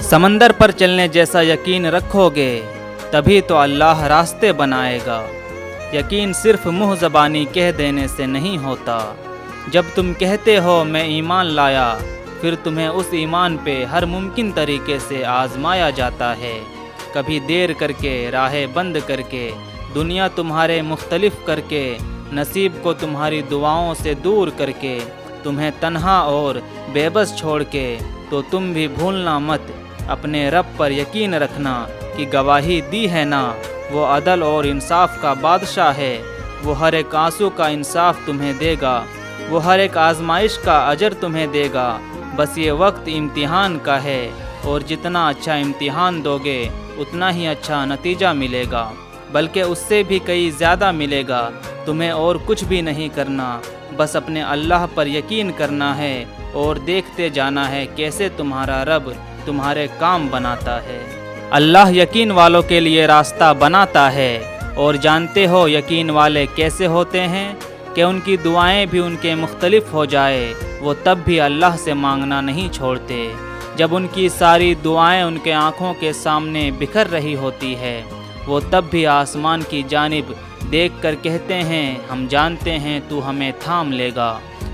समंदर पर चलने जैसा यकीन रखोगे तभी तो अल्लाह रास्ते बनाएगा। यकीन सिर्फ मुँह ज़बानी कह देने से नहीं होता। जब तुम कहते हो मैं ईमान लाया, फिर तुम्हें उस ईमान पे हर मुमकिन तरीके से आजमाया जाता है। कभी देर करके, राहें बंद करके, दुनिया तुम्हारे मुख्तलिफ करके, नसीब को तुम्हारी दुआओं से दूर करके, तुम्हें तन्हा और बेबस छोड़ के, तो तुम भी भूलना मत अपने रब पर यकीन रखना कि गवाही दी है ना, वो अदल और इंसाफ का बादशाह है। वो हर एक आंसू का इंसाफ तुम्हें देगा, वो हर एक आजमाइश का अजर तुम्हें देगा। बस ये वक्त इम्तिहान का है, और जितना अच्छा इम्तिहान दोगे उतना ही अच्छा नतीजा मिलेगा, बल्कि उससे भी कई ज़्यादा मिलेगा। तुम्हें और कुछ भी नहीं करना, बस अपने अल्लाह पर यकीन करना है और देखते जाना है कैसे तुम्हारा रब तुम्हारे काम बनाता है। अल्लाह यकीन वालों के लिए रास्ता बनाता है। और जानते हो यकीन वाले कैसे होते हैं कि उनकी दुआएं भी उनके मुख्तलिफ हो जाए, वो तब भी अल्लाह से मांगना नहीं छोड़ते। जब उनकी सारी दुआएं उनके आँखों के सामने बिखर रही होती है, वो तब भी आसमान की जानिब देख कर कहते हैं हम जानते हैं तू हमें थाम लेगा।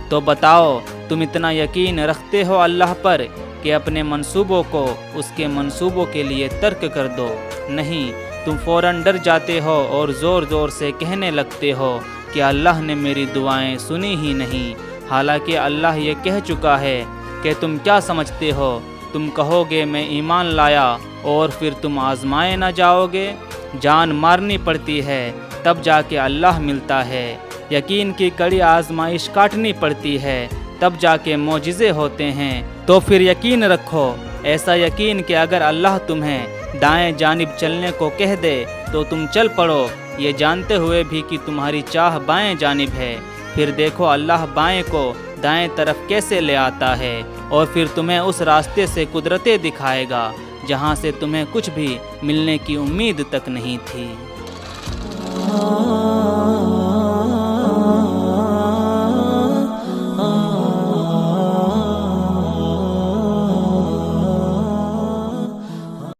तो बताओ तुम इतना यकीन रखते हो अल्लाह पर कि अपने मंसूबों को उसके मंसूबों के लिए तर्क कर दो? नहीं, तुम फ़ौरन डर जाते हो और ज़ोर ज़ोर से कहने लगते हो कि अल्लाह ने मेरी दुआएं सुनी ही नहीं। हालांकि अल्लाह ये कह चुका है कि तुम क्या समझते हो, तुम कहोगे मैं ईमान लाया और फिर तुम आजमाए ना जाओगे। जान मारनी पड़ती है तब जाके अल्लाह मिलता है। यकीन की कड़ी आजमाइश काटनी पड़ती है तब जाके मोजिज़े होते हैं। तो फिर यकीन रखो, ऐसा यकीन कि अगर अल्लाह तुम्हें दाएं जानिब चलने को कह दे तो तुम चल पड़ो, ये जानते हुए भी कि तुम्हारी चाह बाएं जानिब है। फिर देखो अल्लाह बाएं को दाएं तरफ कैसे ले आता है, और फिर तुम्हें उस रास्ते से कुदरतें दिखाएगा जहां से तुम्हें कुछ भी मिलने की उम्मीद तक नहीं थी।